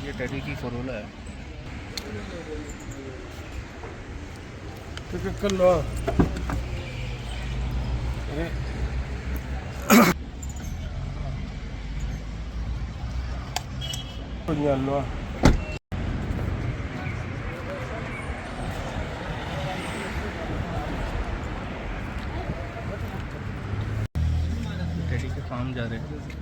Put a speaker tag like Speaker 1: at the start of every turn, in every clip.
Speaker 1: ये टेडी की फरोला है
Speaker 2: ትክክል ነው ነው
Speaker 1: टेडी के फार्म जा रहे हैं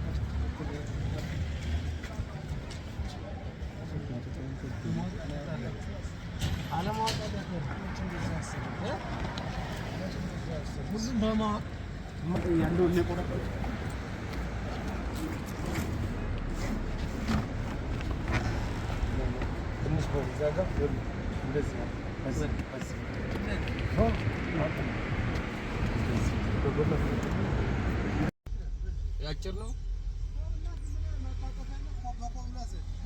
Speaker 2: 무슨 마마 ያን ዶሌ ቆረጠ ትንሽ በዛጋ እንደዚህ ያጭር ነው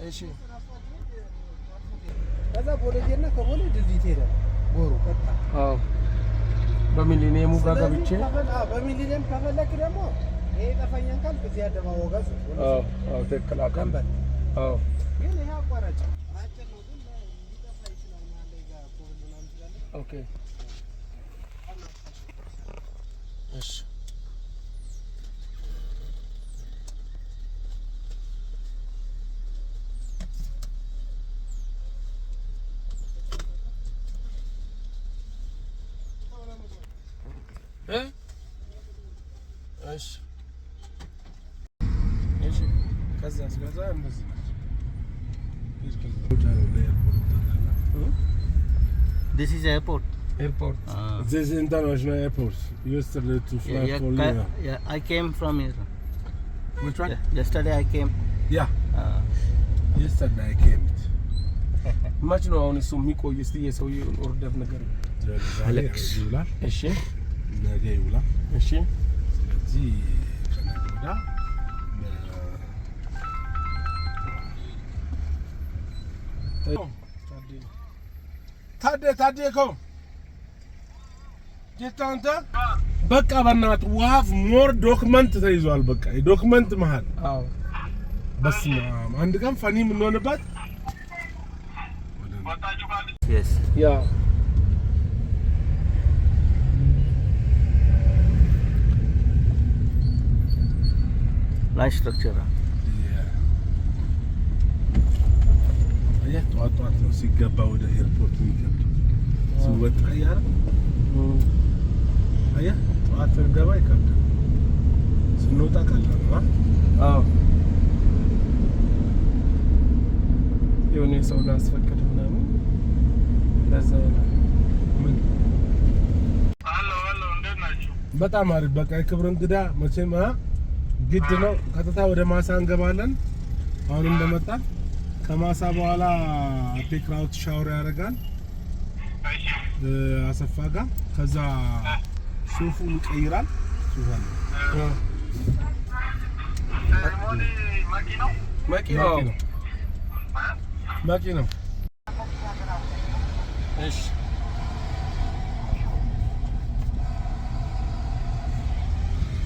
Speaker 2: እሺ ከዛ ቦሌና ከቦሌ ድልድይ ትሄዳለህ ጎሩ ቀጣ አዎ በሚሊኒየሙ ጋር ገብቼ በሚሊኒየም ከፈለክ ደግሞ ይሄ ጠፋኛን ካል በዚህ አደባባይ ጋር አዎ ትክክል አቀንበል አዎ ግን ይሄ አቋራጭ አጭር ነው ግን ሊጠፋ ይችላል ማለት ላይ ጋር ኮብልናም ይችላል ኦኬ እሺ እሺ እሺ ከዛስ ከዛ እንደዚህ
Speaker 1: This is airport.
Speaker 2: Airport. This is international airport. Yesterday to fly for you.
Speaker 1: Yeah, I came from here.
Speaker 2: Which one?
Speaker 1: Yesterday I came.
Speaker 2: Yeah. Yesterday I came. Much ነው አሁን እሱ የሚቆይ እስቲ የሰውዬውን ኦርደር ነገር
Speaker 1: አሌክስ
Speaker 2: ይውላል። እሺ ነገ ይውላል። እሺ ስለዚህ ከነገ ወዲያ ታዴኮ ጌታንተ በቃ በእናትህ we have more document ተይዟል። በቃ የዶክመንት መሃል አዎ በስመ አብ አንድ ቀን ፈኒ ምን ሆነባት
Speaker 1: Yes.
Speaker 2: Yeah.
Speaker 1: Nice structure.
Speaker 2: Yeah. ጠዋት ነው ሲገባ ወደ ኤርፖርት የሚገባው ሲወጣ ያረ አያ ጠዋት ገባ ይከብዳል ስንወጣ ቀላል ነው አዎ የሆነ ሰው ላስፈቅድ ምናምን ለዛ ምን አሎ እንዴት ናችሁ በጣም አሪፍ በቃ የክብር እንግዳ መቼም ግድ ነው ቀጥታ ወደ ማሳ እንገባለን አሁን እንደመጣ ከማሳ በኋላ ቴክራውት ሻወር ያደርጋል አሰፋ ጋር ከዛ ሱፉን ይቀይራል ሱፋን ማኪ ነው እሺ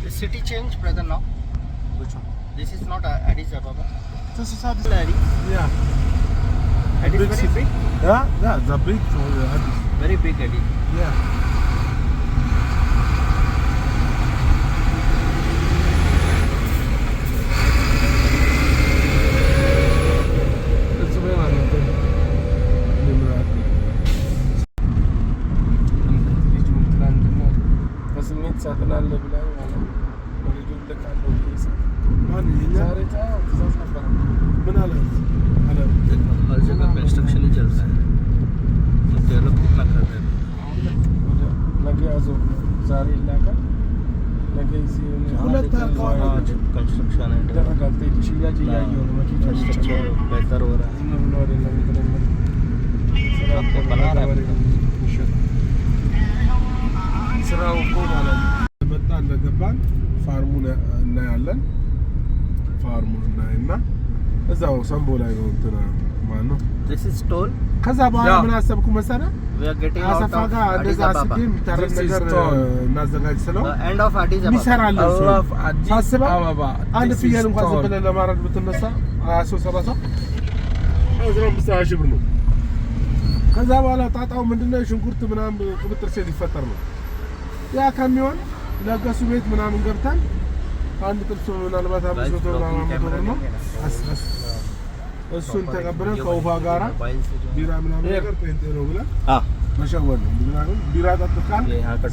Speaker 1: The city changed, brother, now.
Speaker 2: which one
Speaker 1: This is not Addis Ababa.
Speaker 2: this is Addis
Speaker 1: Yeah. Addis
Speaker 2: big
Speaker 1: very
Speaker 2: city.
Speaker 1: big.
Speaker 2: Yeah the big Addis
Speaker 1: Very big Addis.
Speaker 2: yeah ሳትናለ ብላኝ ማለት ወደ ዱብለ ካለው ይሳ ማን ዛሬ ታዛዝ ነበር ምን አለ
Speaker 1: हर जगह कंस्ट्रक्शन ही चल रहा है तो डेवलप कितना कर रहे हैं
Speaker 2: लगे आजो ዛሬ ይላካል ነገ እዚህ ሁለት አካባቢ
Speaker 1: कंस्ट्रक्शन है
Speaker 2: ደረጋል ሽያጭ እያየሁ ነው መኪና
Speaker 1: स्ट्रक्चर बेहतर हो रहा है
Speaker 2: ምን ነው አይደለም የተለመደ ስራ
Speaker 1: आपको बना रहा है
Speaker 2: ስራው እኮ ማለት መጣ እንደገባን ፋርሙን እናያለን ፋርሙን እናይና እዛው ሰምቦ ላይ ነው እንትና ማን ነው
Speaker 1: This is toll.
Speaker 2: ከዛ በኋላ ምን አሰብኩ መሰለህ
Speaker 1: We are getting out
Speaker 2: አሰፋ
Speaker 1: of
Speaker 2: ጋር እንደዛ
Speaker 1: Addis
Speaker 2: አስቤ
Speaker 1: Ababa.
Speaker 2: የሚታረቅ ነገር እናዘጋጅ ስለው
Speaker 1: The end of Addis Ababa.
Speaker 2: ሚሰራል ሳስበው አንድ ፍየል እንኳን ዝም ብለህ ለማረድ ብትነሳ 23 30 15 ብር ነው። ከዛ በኋላ ጣጣው ምንድነው? ሽንኩርት ምናምን ቁጥጥር ስር ሊፈጠር ነው። ያ ከሚሆን ለገሱ ቤት ምናምን ገብተን አንድ ጥብስ ምናልባት 500 ብር ነው። እሱን ተቀብለን ከውሃ ጋራ ቢራ ምናምን ነገር ጴንጤ ነው ብለን መሸወን ነው። ምክንያቱም ቢራ ጠጥተን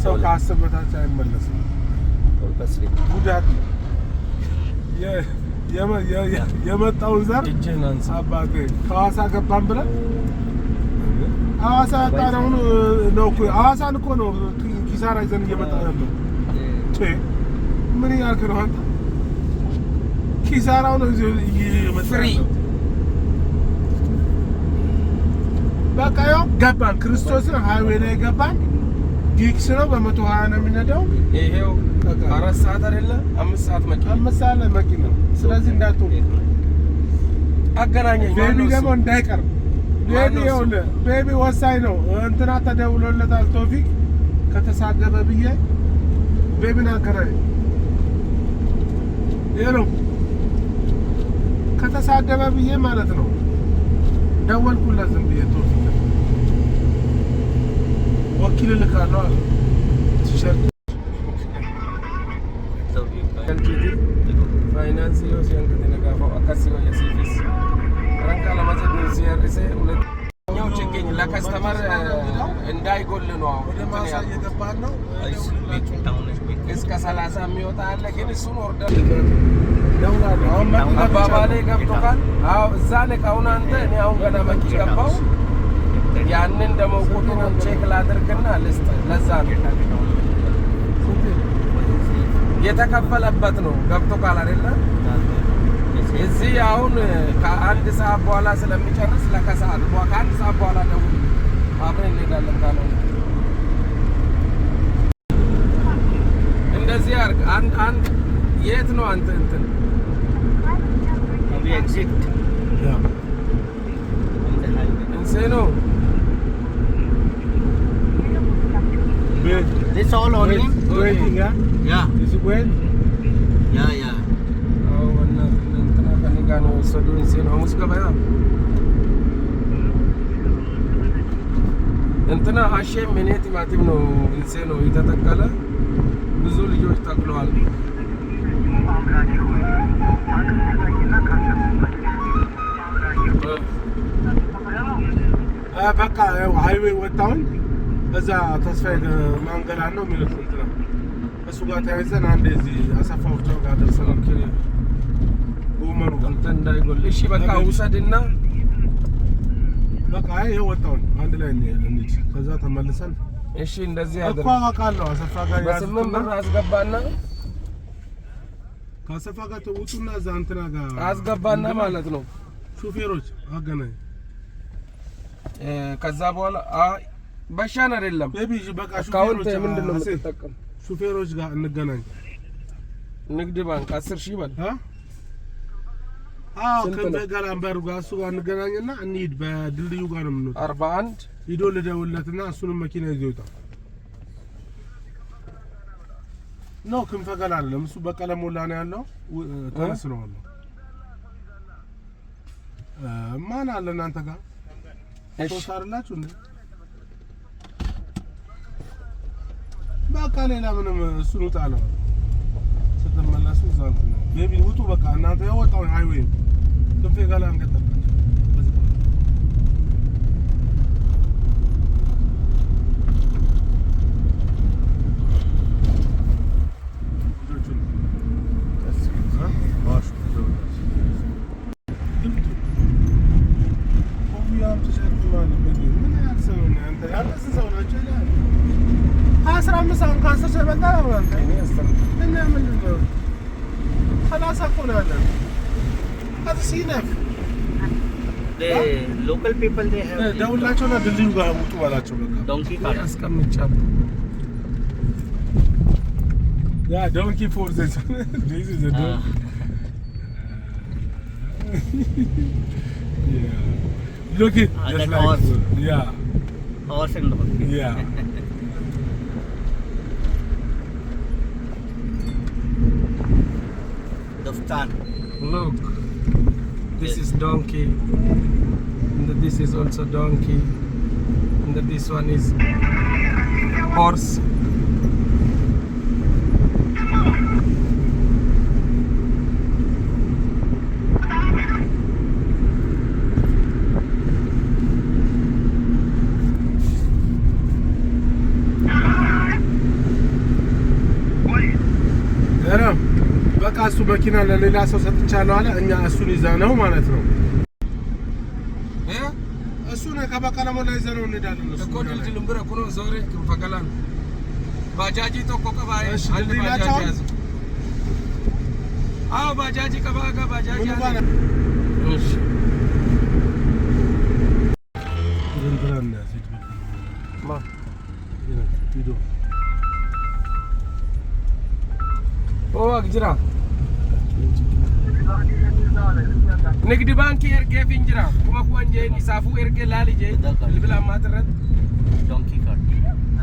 Speaker 2: ሰው ከ10 በታች አይመለስም። ጉዳት ነው። የመጣውን ዘር አባቴ ከሐዋሳ ገባን ብለን ሐዋሳ ያጣነውን ነው እኮ ሐዋሳን እኮ ነው ኪሳራ ይዘን እየመጣን ያለው። ምን ያልክ ነው አንተ? ኪሳራው ነው ፍሪ በቃ ያው ገባን። ክርስቶስን ሃይዌይ ላይ ገባን። ጊክስ ነው በ120 ነው የሚነዳው። ይሄው 4 ሰዓት አይደለ 5 ሰዓት መኪና 5 ሰዓት ላይ መኪና ነው። ስለዚህ እንዳትወጡ አገናኘኝ። ቤቢ ደግሞ እንዳይቀር ቤቢ ወሳኝ ነው። እንትና ተደውሎለታል ቶፊቅ ከተሳደበ ብዬ ቤቢን አገናኝ። ይሄው ከተሳደበ ብዬ ማለት ነው ደወልኩለት ዝም ብዬ ቶፊቅ ወኪል ልካለሁ አለ። ቲሸርት ፋይናንስ ሲያን ከተነጋፈው አካሲዮ የሲፊስ ረንካ ለማዘድ ሲያርሰ ሁለተኛው ችግኝ ለከስተመር እንዳይጎል ነው። አሁን እየገባን ነው። እስከ 30 የሚወጣ አለ። ግን እሱን ኦርደር ደውላለሁ። አሁን አባባሌ ገብቶካል። አዎ እዛ ለካውን አንተ እኔ አሁን ገና መኪ ገባው ያንን ደሞ ቁጥሩን ቼክ ላድርግና ልስጥ። ለዛ ነው የተከፈለበት ነው። ገብቶካል አይደለ? እዚህ አሁን ከአንድ ሰዓት በኋላ ስለሚጨርስ ለከሰዓት ከአንድ ሰዓት በኋላ ደውል አብረን እንሄዳለን ካለ እንደዚህ አድርግ። አንድ የት ነው አንተ እንትን ኤግዚት እንሴ ነው
Speaker 3: This all only?
Speaker 2: waiting, yeah?
Speaker 3: Yeah.
Speaker 2: Is it wait?
Speaker 3: Yeah, yeah.
Speaker 2: Oh, እንትና ከኔ ጋር ነው ወሰዱ። እንሴ ነው ሐሙስ ገበያ እንትና ሀሼም እኔ ቲማቲም ነው እንሴ ነው የተተከለ። ብዙ ልጆች ተክለዋል። በቃ ሃይዌይ ወጣሁኝ። እዛ ተስፋዬ ማንገላ ነው የሚሉት እንትና እሱ ጋር ተያይዘን አንድ እዚህ አሰፋዎቻው ጋር ደርሰናል። ጎመኑ እንተ እንዳይጎል እሺ በቃ ውሰድና በቃ ይሄ ወጣሁኝ። አንድ ላይ እንሂድ። ከዛ ተመልሰን እሺ እንደዚህ ያደርግ እኮ አውቃለሁ። አሰፋ ጋር በስምንት ብር አስገባና ከአሰፋ ጋር ተውጡና እዛ እንትና ጋር አስገባና ማለት ነው። ሹፌሮች አገናኝ ከዛ በኋላ በሻን አይደለም ቤቢ በቃ ሹፌሮች ምንድነው የምትጠቀም? ሹፌሮች ጋር እንገናኝ። ንግድ ባንክ 10,000 በል ከበጋላምበሩ ጋር እሱ ጋር እንገናኝና እንሂድ። በድልድዩ ጋር ነው የምንወጣው። 41 ሂዶ ልደውልለትና እሱንም መኪና ይዞ ይወጣል። ነው ክንፈገል አይደለም እሱ በቀለም ሞላ ነው ያለው። ተነስ ነው አለው። ማን አለ እናንተ ጋር? ሶስት አይደላችሁ እንዴ? በቃ ሌላ ምንም እሱን ውጣ ነው ስትመለሱ ዛንት ነው ቤቢ ውጡ። በቃ እናንተ ያወጣው ሃይዌይ ክንፌ ጋር አንገጠጣችሁ።
Speaker 3: The local people they have
Speaker 2: ደውላቸውና ድልድዩ ጋር ውጡ ባላቸው በቃ
Speaker 3: donkey cart
Speaker 2: አስቀምጫለሁ። ያ donkey for this this is a donkey. Yeah. Look it just like horse. Yeah.
Speaker 3: Horse and donkey.
Speaker 2: Yeah.
Speaker 3: Daftan.
Speaker 2: Look. This is donkey. And this is also donkey. And this one is horse. በቃ እሱ መኪና ለሌላ ሰው ሰጥቻለሁ አለ። እኛ እሱን ይዘነው ማለት ነው እሱን ከበቀለ ሞላ ይዘነው እንሄዳለን። እሱ ኮል ልምብረ ኩኖ ዞሬ ከፈቀላን ባጃጂ ተቆ ቀባይ አንድ ባጃጂ ያዘ። አዎ ባጃጂ ቀባጋ ባጃጂ ያዘ። እሺ ድንብራና ሲድ ማ ቪዲዮ አግጅራ ንግድ ባንክ ኤርጌ ፊንጅራ ኩማ ኩንጄ ኢሳፉ ኤርጌ ላልጄ ልብላ ማጥረት
Speaker 3: ዶንኪ कार्ड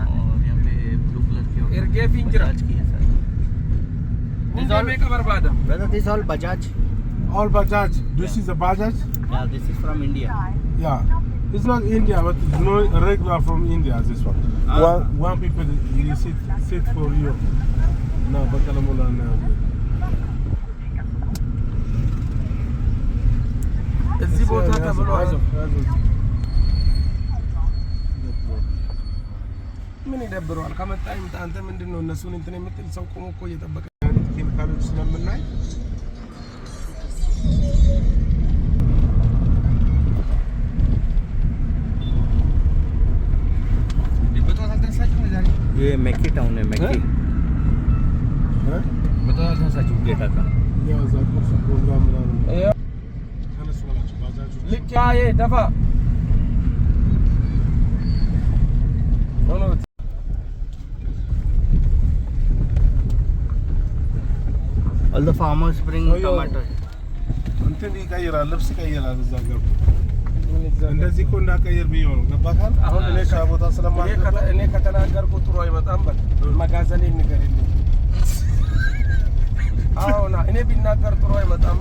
Speaker 3: और यहाँ पे blue colour की
Speaker 2: ኤርጌ ፊንጅራ
Speaker 3: Bajaj
Speaker 2: ምን በርባዳ
Speaker 3: brother, this all Bajaj.
Speaker 2: all Bajaj. This is a Bajaj.
Speaker 3: Yeah, this is from India.
Speaker 2: Yeah, it's not India, but it's no regular from India. This one. One people you sit for you. No, bakalamola na. እዚህ ቦታ ተብሏል። ምን ይደብረዋል? ከመጣ ይምጣ። አንተ ምንድነው እነሱን እንትን የምትል ሰው ቆሞ እኮ እየጠበቀ ኬሚካሎች ስለምናይ ሊበጣው አልተነሳችሁም ዛሬ?
Speaker 3: ये मैकी टाउन है मैकी.
Speaker 2: በጣም አልተነሳችሁም?
Speaker 3: गेटा का.
Speaker 2: ያው ዛሬ ፕሮግራም ምናምን ልክ ያዬ ደፋ ሆኖ
Speaker 3: All the farmers bring tomato.
Speaker 2: እንትን ይቀይራል፣ ልብስ ይቀይራል። እዛ ገብቶ እንደዚህ እኮ እንዳቀይር ብዬ ነው። ገባካል? አሁን እኔ ከቦታ ስለማልገባ እኔ ከተናገርኩ ጥሩ አይመጣም። በል መጋዘኔ ንገርልኝ። አሁን እኔ ቢናገር ጥሩ አይመጣም።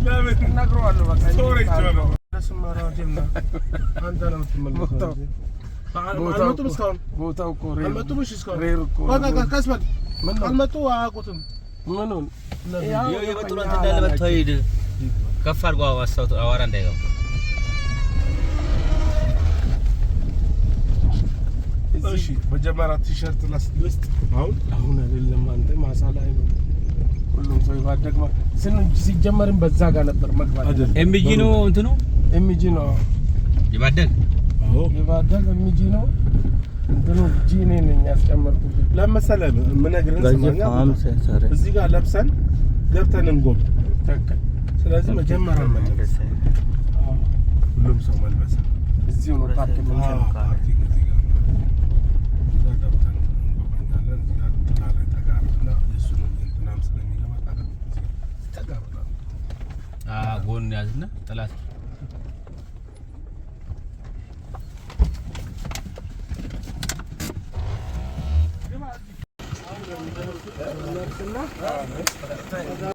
Speaker 2: ለምን እናግረዋለሁ? በቃ ሶሪ ጆሎ ለስማራው ጀምና አንተ ነው የምትመለሰው። አልመጡም እስካሁን ቦታው እኮ አልመጡም። እሺ እስካሁን ሬር እኮ በቃ ከስበል ምን አልመጡ አያውቁትም። ምኑን ያው
Speaker 3: የበጡን እንዳለ መጥተው ሂድ ከፍ አድርጎ አዋሳው አዋራ እንዳይገባ።
Speaker 2: እሺ መጀመሪያ ቲሸርት ላስልስት። አሁን አይደለም አንተ ማሳ ላይ ነው ሁሉም ሰው ይባደግ ሲጀመርም በዛ ጋር ነበር መግባት።
Speaker 3: ኤምጂ ነው እንትኑ
Speaker 2: ኤምጂ ነው
Speaker 3: ይባደግ።
Speaker 2: አዎ ይባደግ ኤምጂ ነው እንትኑ ጂኔ ነኝ ያስጨመርኩት ለመሰለ ምን ነግረን ሰማኛ እዚህ ጋር ለብሰን ገብተን እንጎብ ተከል። ስለዚህ መጀመሪያ መልበስ ሁሉም ሰው መልበስ እዚህ ነው ፓርክ ምን ፓርክ እዚህ ጋር እዛ ገብተን እንጎበኛለን። እዚህ ጋር ተናለ ተጋርና እሱን እንትናም ስለሚገባ ተጋርና
Speaker 3: ጎን ያዝና ጥላት
Speaker 2: እና